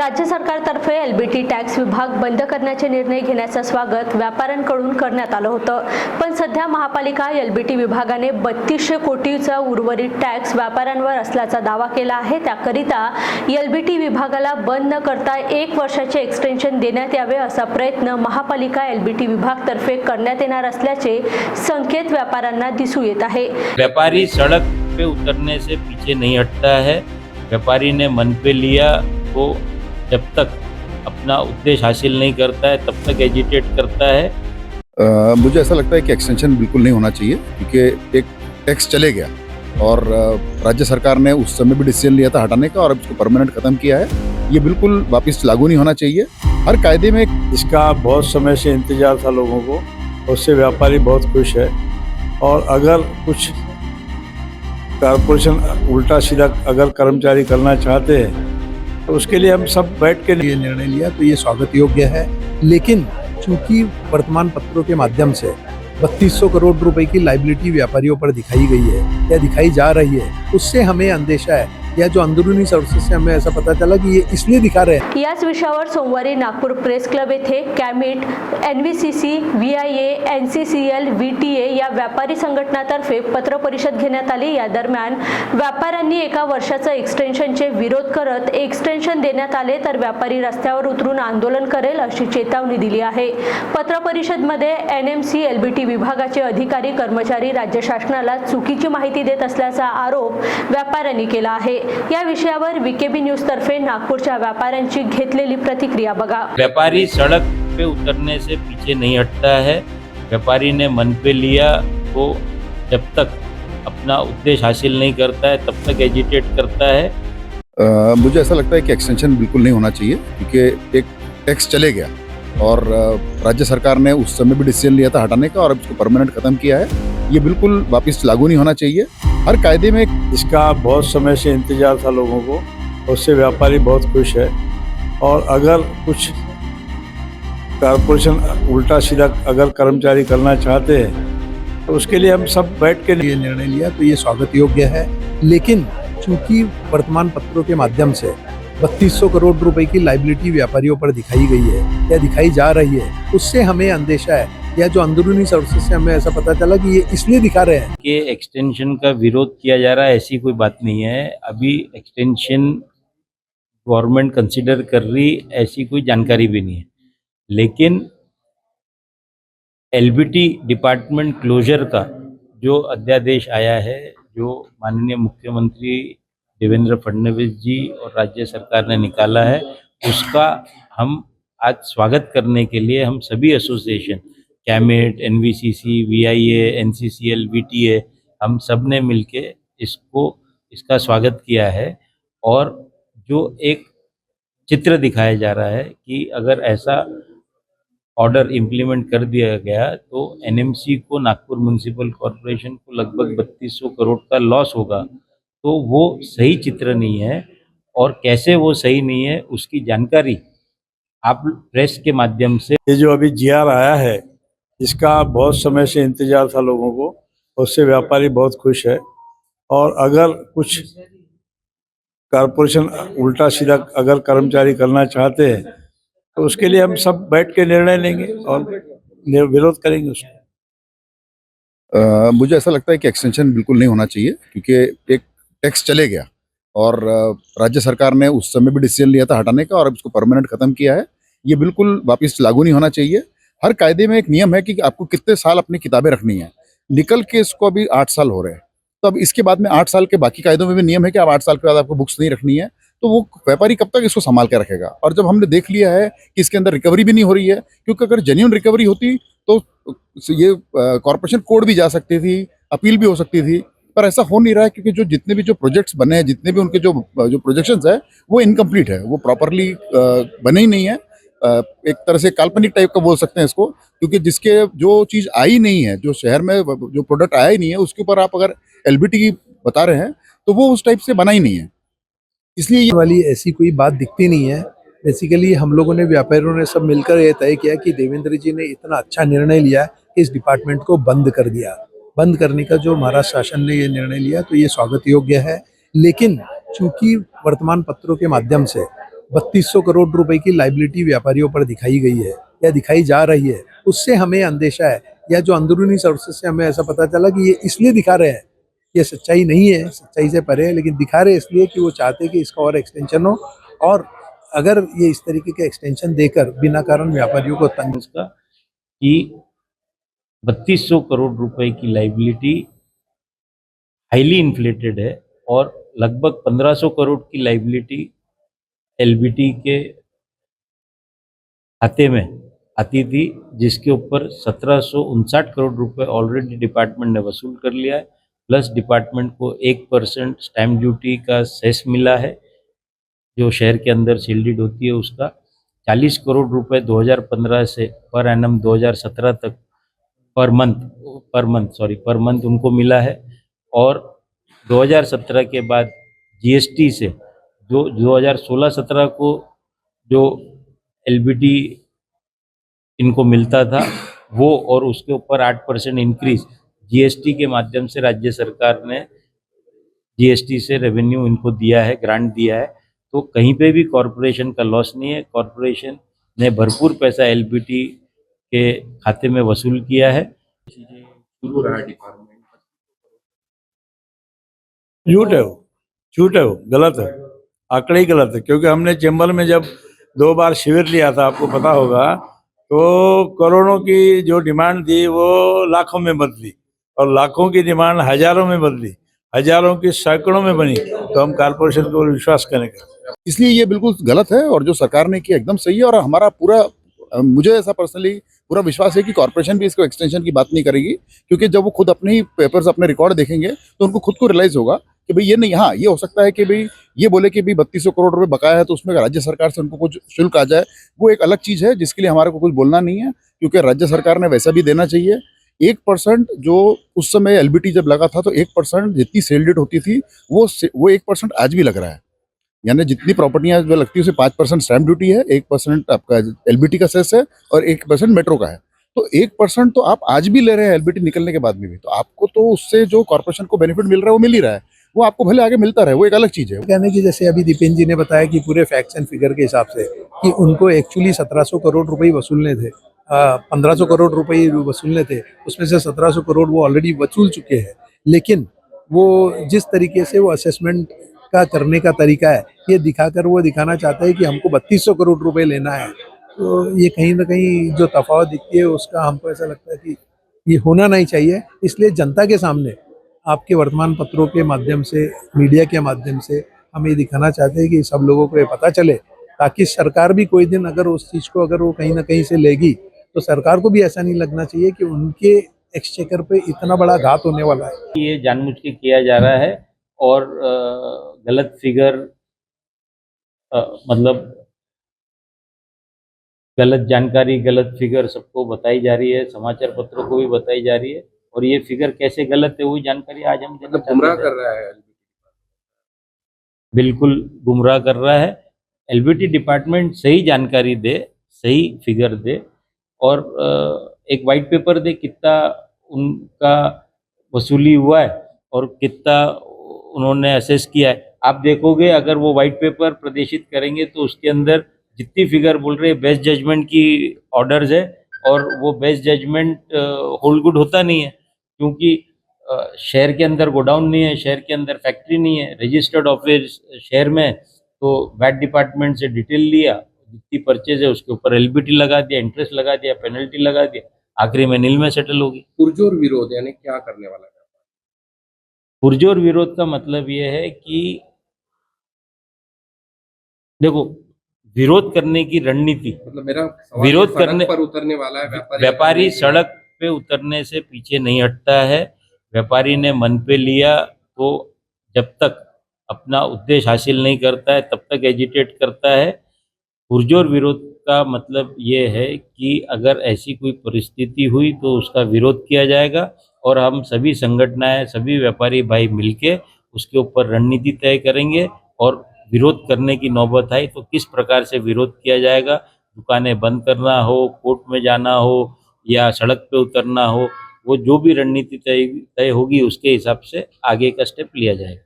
राज्य सरकारतर्फे LBT tax विभाग बंद करण्याचे निर्णय घेण्याचं स्वागत व्यापाऱ्यांकडून करण्यात आलं होतं। पण सध्या महापालिका एलबीटी विभागाने 3200 कोटीचा उर्वरित टॅक्स व्यापाऱ्यांवर असल्याचा दावा केला आहे। त्याकरिता एलबीटी विभागाला बंद न करता 1 वर्षाचे एक्सटेन्शन देण्यात यावे असा प्रयत्न महापालिका एलबीटी विभागातर्फे करण्यात येणार असल्याचे संकेत व्यापाऱ्यांना दिसू येत आहे। व्यापारी सड़क पे उतरने से पीछे नहीं हटता है। व्यापारी ने मन पे लिया तो जब तक अपना उद्देश्य हासिल नहीं करता है तब तक एजिटेट करता है। मुझे ऐसा लगता है कि एक्सटेंशन बिल्कुल नहीं होना चाहिए, क्योंकि एक टैक्स चले गया और राज्य सरकार ने उस समय भी डिसीजन लिया था हटाने का और अब इसको परमानेंट खत्म किया है। ये बिल्कुल वापस लागू नहीं होना चाहिए। हर कायदे में इसका बहुत समय से इंतजार था लोगों को, उससे व्यापारी बहुत खुश है। और अगर कुछ कारपोरेशन उल्टा सीधा अगर कर्मचारी करना चाहते हैं तो उसके लिए हम सब बैठ के ये निर्णय लिया, तो ये स्वागत योग्य है। लेकिन चूंकि वर्तमान पत्रों के माध्यम से 3200 करोड़ रुपए की लायबिलिटी व्यापारियों पर दिखाई गई है या दिखाई जा रही है, उससे हमें अंदेशा है, या जो अंदरूनी सोर्सेस से हमें ऐसा पता चला कि ये इसलिए दिखा रहे हैं। याच विषयावर सोमवारी नागपूर प्रेस क्लब येथे कॅमिट, एनव्हीसीसी, व्हीआयए, एनसीसीएल, व्हीटीए या व्यापारी संघटनातर्फे पत्र परिषद घेण्यात आली। या दरम्यान व्यापाऱ्यांनी 1 वर्षाचा एक्सटेन्शनचे विरोध करत एक्सटेन्शन देण्यात आले तर व्यापारी रस्त्यावर उतरून आंदोलन करेल अशी चेतावणी दिली आहे। पत्र परिषदमध्ये एनएमसी एलबीटी विभागाचे अधिकारी कर्मचारी राज्य शासनाला चुकीची माहिती देत असल्याचा आरोप व्यापाऱ्यांनी केला आहे। या विषयावर वीकेबी न्यूज तर्फे नागपूरच्या व्यापाऱ्यांची घेतलेली प्रतिक्रिया बघा। व्यापारी सड़क पे उतरने से पीछे नहीं हटता है। व्यापारी ने मन पे लिया तो जब तक अपना उद्देश्य हासिल नहीं करता है तब तक एजिटेट करता है। मुझे ऐसा लगता है कि एक्सटेंशन बिल्कुल नहीं होना चाहिए, क्योंकि एक टैक्स चले गया और राज्य सरकार ने उस समय भी डिसीजन लिया था हटाने का और अब इसको परमानेंट खत्म किया है। ये बिल्कुल वापस लागू नहीं होना चाहिए। हर कायदे में इसका बहुत समय से इंतजार था लोगों को, उससे व्यापारी बहुत खुश है। और अगर कुछ कारपोरेशन उल्टा सीधा अगर कर्मचारी करना चाहते हैं तो उसके लिए हम सब बैठ के ये निर्णय लिया, तो ये स्वागत योग्य है। लेकिन चूंकि वर्तमान पत्रों के माध्यम से 3200 करोड़ रुपए की लायबिलिटी व्यापारियों पर दिखाई गई है या दिखाई जा रही है, उससे हमें अंदेशा है, या जो अंदरूनी सोर्सेस से हमें ऐसा पता चला कि ये इसलिए दिखा रहे हैं कि एक्सटेंशन का विरोध किया जा रहा है, ऐसी कोई बात नहीं है। अभी एक्सटेंशन गवर्नमेंट कंसीडर कर रही ऐसी कोई जानकारी भी नहीं है। लेकिन एलबीटी डिपार्टमेंट क्लोजर का जो अध्यादेश आया है, जो माननीय मुख्यमंत्री देवेंद्र फडणवीस जी और राज्य सरकार ने निकाला है, उसका हम आज स्वागत करने के लिए हम सभी association कैमिट, NVCC, via, NCCL, VTA, हम सब ने मिलके इसका स्वागत किया है। और जो एक चित्र दिखाया जा रहा है कि अगर ऐसा ऑर्डर इम्प्लीमेंट कर दिया गया तो एनएमसी को, नागपुर म्युनिसिपल कॉरपोरेशन को लगभग 3200 करोड़ का लॉस होगा, तो वो सही चित्र नहीं है। और कैसे वो सही नहीं है उसकी जानकारी आप प्रेस के माध्यम से, ये जो अभी जीआर आया है इसका बहुत समय से इंतजार था लोगों को, उससे व्यापारी बहुत खुश है। और अगर कुछ कारपोरेशन उल्टा सीधा अगर कर्मचारी करना चाहते हैं तो उसके लिए हम सब बैठ के निर्णय लेंगे और विरोध करेंगे उसको। मुझे ऐसा लगता है कि एक्सटेंशन बिल्कुल नहीं होना चाहिए, क्योंकि एक टैक्स चले गया और राज्य सरकार ने उस समय भी डिसीजन लिया था हटाने का और अब इसको परमानेंट खत्म किया है। ये बिल्कुल वापस लागू नहीं होना चाहिए। हर कायदे में एक नियम है कि आपको कितने साल अपनी किताबें रखनी है। निकल के इसको अभी 8 साल हो रहे हैं, तो अब इसके बाद में 8 साल के बाकी कायदों में भी नियम है कि आप 8 साल के बाद आपको बुक्स नहीं रखनी है, तो वो व्यापारी कब तक इसको संभाल के रखेगा। और जब हमने देख लिया है कि इसके अंदर रिकवरी भी नहीं हो रही है, क्योंकि अगर जेन्युइन रिकवरी होती तो ये कॉर्पोरेशन कोर्ट भी जा सकती थी, अपील भी हो सकती थी, पर ऐसा हो नहीं रहा है, क्योंकि जितने भी जो प्रोजेक्ट्स बने हैं, जितने भी उनके जो प्रोजेक्शंस है वो इनकम्प्लीट है, वो प्रॉपरली बने ही नहीं है। एक तरह से काल्पनिक टाइप का बोल सकते हैं इसको, क्योंकि जिसके जो चीज़ आई नहीं है, जो शहर में जो प्रोडक्ट आया ही नहीं है, उसके ऊपर आप अगर एलबीटी बता रहे हैं तो वो उस टाइप से बना ही नहीं है। इसलिए ये वाली ऐसी कोई बात दिखती नहीं है। बेसिकली हम लोगों ने, व्यापारियों ने सब मिलकर ये तय किया कि देवेंद्र जी ने इतना अच्छा निर्णय लिया कि इस डिपार्टमेंट को बंद कर दिया। बंद करने का जो महाराष्ट्र शासन ने ये निर्णय लिया, तो ये स्वागत योग्य है। लेकिन चूंकि वर्तमान पत्रों के माध्यम से 3200 करोड़ रुपए की लाइबिलिटी व्यापारियों पर दिखाई गई है या दिखाई जा रही है, उससे हमें अंदेशा है, या जो अंदरूनी सोर्सेस से हमें ऐसा पता चला कि ये इसलिए दिखा रहे हैं, ये सच्चाई नहीं है, सच्चाई से परे है, लेकिन दिखा रहे हैं इसलिए कि वो चाहते हैं कि इसका और एक्सटेंशन हो, और अगर ये इस तरीके के एक्सटेंशन देकर बिना कारण व्यापारियों को तंग उसका कि 3200 करोड़ रुपए की लाइबिलिटी हाईली इन्फ्लेटेड है और लगभग 1500 करोड़ की लाइबिलिटी एलबीटी के खाते में आती थी, जिसके ऊपर 1759 करोड़ रुपए ऑलरेडी डिपार्टमेंट ने वसूल कर लिया है, प्लस डिपार्टमेंट को 1% स्टैम्प ड्यूटी का सेस मिला है जो शहर के अंदर सील्डेड होती है उसका। 40 करोड़ रुपए 2015 से पर एनम 2017 तक पर मंथ उनको मिला है, और 2017 के बाद जीएसटी से जो 2016-17 को जो एलबीटी इनको मिलता था वो, और उसके ऊपर 8% इंक्रीज जीएसटी के माध्यम से राज्य सरकार ने जीएसटी से रेवेन्यू इनको दिया है, ग्रांट दिया है। तो कहीं पे भी कॉरपोरेशन का लॉस नहीं है, कॉरपोरेशन ने भरपूर पैसा एलबीटी के खाते में वसूल किया है। झूठ है वो, गलत है, आंकड़े ही गलत है। क्योंकि हमने चेंबर में जब 2 बार शिविर लिया था, आपको पता होगा, तो करोड़ों की जो डिमांड थी वो लाखों में बदली, और लाखों की डिमांड हजारों में बदली, हजारों की सैकड़ों में बनी। तो हम कॉर्पोरेशन को विश्वास करेंगे, इसलिए ये बिल्कुल गलत है, और जो सरकार ने किया एकदम सही है। और हमारा पूरा मुझे ऐसा पर्सनली पूरा विश्वास है कि कॉर्पोरेशन भी इसको एक्सटेंशन की बात नहीं करेगी, क्योंकि जब वो खुद अपने ही पेपर्स, अपने रिकॉर्ड देखेंगे तो उनको खुद को रियलाइज होगा कि भाई ये नहीं, हाँ ये हो सकता है कि भाई ये बोले कि भाई 3200 करोड़ रुपए बकाया है तो उसमें राज्य सरकार से उनको कुछ शुल्क आ जाए, वो एक अलग चीज़ है जिसके लिए हमारे को कुछ बोलना नहीं है, क्योंकि राज्य सरकार ने वैसा भी देना चाहिए। 1% जो उस समय एलबीटी जब लगा था तो 1% जितनी सेल रेट होती थी वो 1% आज भी लग रहा है। यानी जितनी प्रॉपर्टियां जो लगती है उसे 5% स्टैम्प ड्यूटी है, 1% आपका एलबीटी का सेस है और 1% मेट्रो का है। तो 1% तो आप आज भी ले रहे हैं एलबीटी निकलने के बाद में भी, तो आपको तो उससे जो कॉर्पोरेशन को बेनिफिट मिल रहा है वो मिल ही रहा है, वो आपको भले आगे मिलता रहे, वो एक अलग चीज़ है। कहने की, जैसे अभी दीपेन जी ने बताया कि पूरे फैक्ट्स एंड फिगर के हिसाब से कि उनको एक्चुअली 1700 करोड़ रुपए वसूलने थे, 1500 करोड़ रुपए वसूलने थे, उसमें से 1700 करोड़ वो ऑलरेडी वसूल चुके हैं। लेकिन वो जिस तरीके से वो असेसमेंट का करने का तरीका है, ये दिखाकर वो दिखाना चाहता है कि हमको 3200 करोड़ रुपए लेना है। तो ये कहीं ना कहीं जो तफावत दिखती है उसका हमको ऐसा लगता है कि ये होना नहीं चाहिए। इसलिए जनता के सामने आपके वर्तमान पत्रों के माध्यम से, मीडिया के माध्यम से हम ये दिखाना चाहते हैं कि सब लोगों को ये पता चले, ताकि सरकार भी कोई दिन अगर उस चीज़ को अगर वो कहीं ना कहीं से लेगी तो सरकार को भी ऐसा नहीं लगना चाहिए कि उनके एक्सचेकर पे इतना बड़ा घात होने वाला है। ये जानबूझ के किया जा रहा है और गलत फिगर, मतलब गलत जानकारी, गलत फिगर सबको बताई जा रही है, समाचार पत्रों को भी बताई जा रही है, और ये फिगर कैसे गलत है वही जानकारी आज हम देना चाहते हैं। गुमराह कर रहा है, बिल्कुल गुमराह कर रहा है। एलबीटी डिपार्टमेंट सही जानकारी दे, सही फिगर दे, और एक वाइट पेपर दे कितना उनका वसूली हुआ है और कितना उन्होंने असेस किया है। आप देखोगे अगर वो वाइट पेपर प्रदर्शित करेंगे तो उसके अंदर जितनी फिगर बोल रहे हैं बेस्ट जजमेंट की ऑर्डर्स है, और वो बेस्ट जजमेंट होल्ड गुड होता नहीं है, क्योंकि शहर के अंदर गोडाउन नहीं है, शहर के अंदर फैक्ट्री नहीं है, रजिस्टर्ड ऑफिस शहर में, तो वैट डिपार्टमेंट से डिटेल लिया, जितनी परचेज है उसके ऊपर एलबीटी लगा दिया, इंटरेस्ट लगा दिया, पेनल्टी लगा दिया, आखिरी में नील में सेटल होगी। पुरजोर विरोध यानी क्या करने वाला है? पुरजोर विरोध का मतलब ये है कि देखो, विरोध करने की रणनीति, मतलब मेरा सवाल विरोध सड़क करने पर उतरने वाला है व्यापारी सड़क पे उतरने से पीछे नहीं हटता है। व्यापारी ने मन पे लिया तो जब तक अपना उद्देश्य हासिल नहीं करता है तब तक एजिटेट करता है। पुरजोर विरोध का मतलब ये है कि अगर ऐसी कोई परिस्थिति हुई तो उसका विरोध किया जाएगा, और हम सभी संगठनाएं, सभी व्यापारी भाई मिलके उसके ऊपर रणनीति तय करेंगे, और विरोध करने की नौबत आई तो किस प्रकार से विरोध किया जाएगा, दुकानें बंद करना हो, कोर्ट में जाना हो या सड़क पे उतरना हो, वो जो भी रणनीति तय होगी उसके हिसाब से आगे का स्टेप लिया जाएगा।